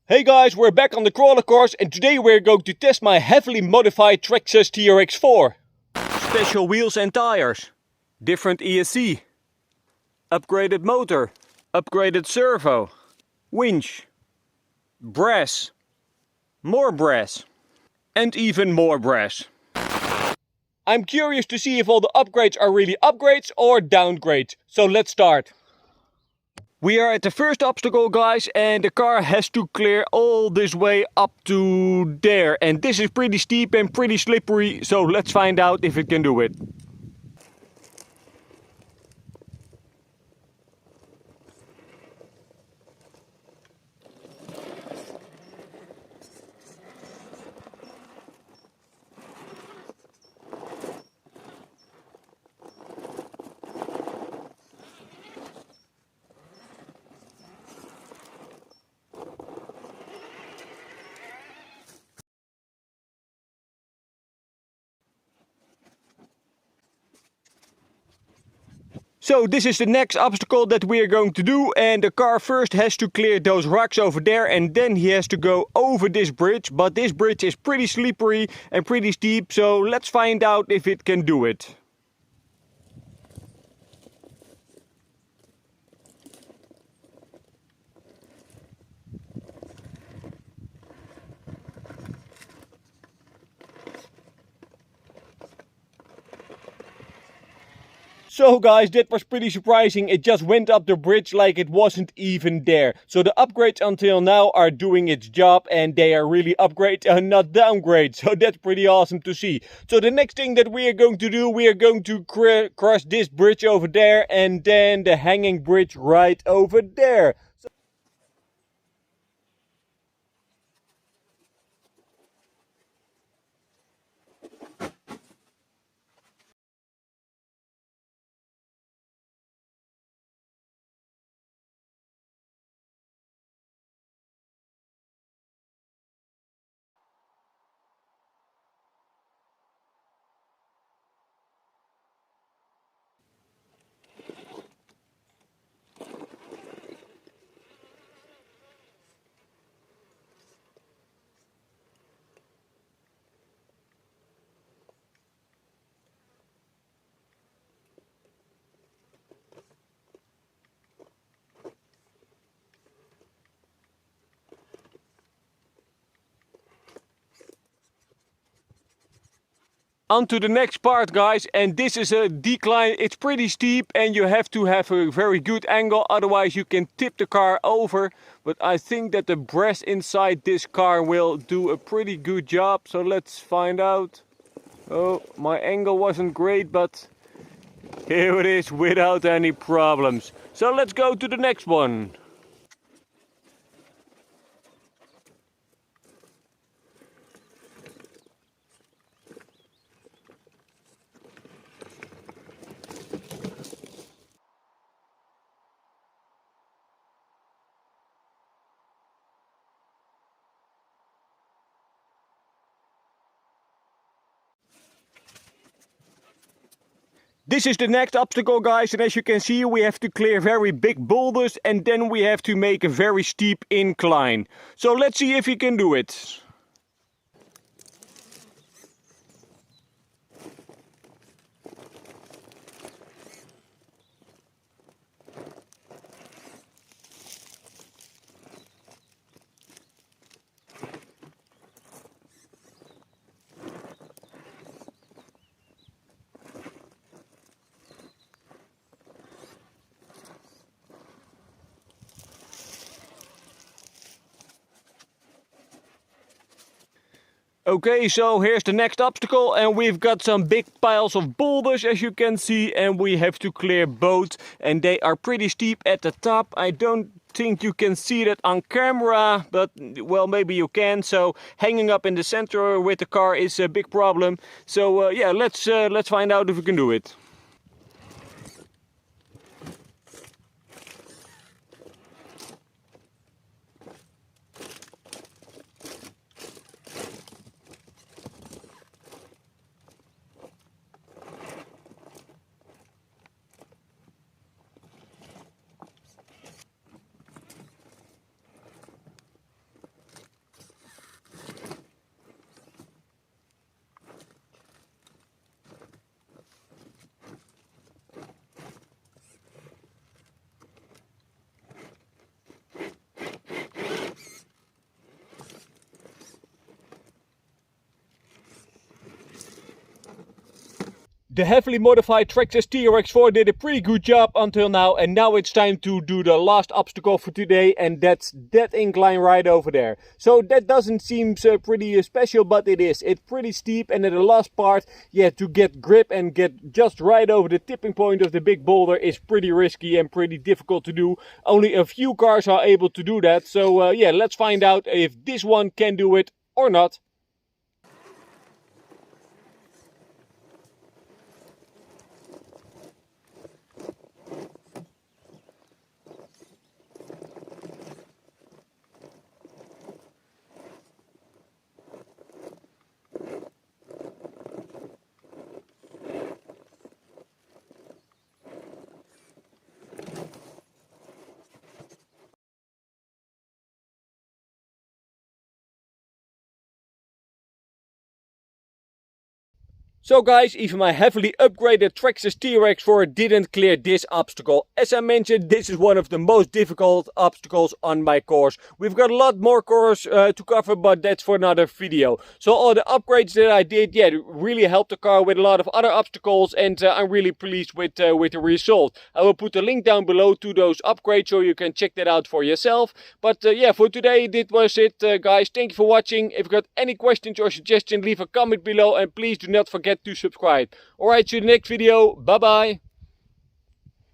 Hey guys, we're back on the crawler course and today we're going to test my heavily modified Traxxas TRX4. Special wheels and tires, different ESC, upgraded motor, upgraded servo, winch, brass, more brass, and even more brass. I'm curious to see if all the upgrades are really upgrades or downgrades, so let's start. We are at the first obstacle, guys, and the car has to clear all this way up to there. And this is pretty steep and pretty slippery, so let's find out if it can do it. So this is the next obstacle that we are going to do, and the car first has to clear those rocks over there and then he has to go over this bridge, but this bridge is pretty slippery and pretty steep, so let's find out if it can do it. So guys, that was pretty surprising. It just went up the bridge like it wasn't even there. So the upgrades until now are doing its job and they are really upgrades and not downgrades. So that's pretty awesome to see. So the next thing that we are going to do, we are going to cross this bridge over there and then the hanging bridge right over there. On to the next part, guys, and this is a decline. It's pretty steep and you have to have a very good angle, otherwise you can tip the car over. But I think that the brass inside this car will do a pretty good job, so let's find out. Oh, my angle wasn't great, but here it is without any problems. So let's go to the next one. This is the next obstacle, guys, and as you can see we have to clear very big boulders and then we have to make a very steep incline. So let's see if we can do it. Okay, so here's the next obstacle and we've got some big piles of boulders as you can see and we have to clear both and they are pretty steep at the top. I don't think you can see that on camera, but well, maybe you can. So hanging up in the center with the car is a big problem. So yeah, let's find out if we can do it. The heavily modified Traxxas TRX4 did a pretty good job until now, and now it's time to do the last obstacle for today, and that's that incline right over there. So that doesn't seem pretty special, but it is. It's pretty steep, and in the last part, yeah, to get grip and get just right over the tipping point of the big boulder is pretty risky and pretty difficult to do. Only a few cars are able to do that, so yeah, let's find out if this one can do it or not. So guys, even my heavily upgraded Traxxas TRX4 didn't clear this obstacle. As I mentioned, this is one of the most difficult obstacles on my course. We've got a lot more course to cover, but that's for another video. So all the upgrades that I did, yeah, really helped the car with a lot of other obstacles, and I'm really pleased with the result. I will put a link down below to those upgrades so you can check that out for yourself. But yeah, for today, that was it, guys. Thank you for watching. If you've got any questions or suggestions, leave a comment below, and please do not forget to subscribe. Alright, see you in the next video. Bye bye.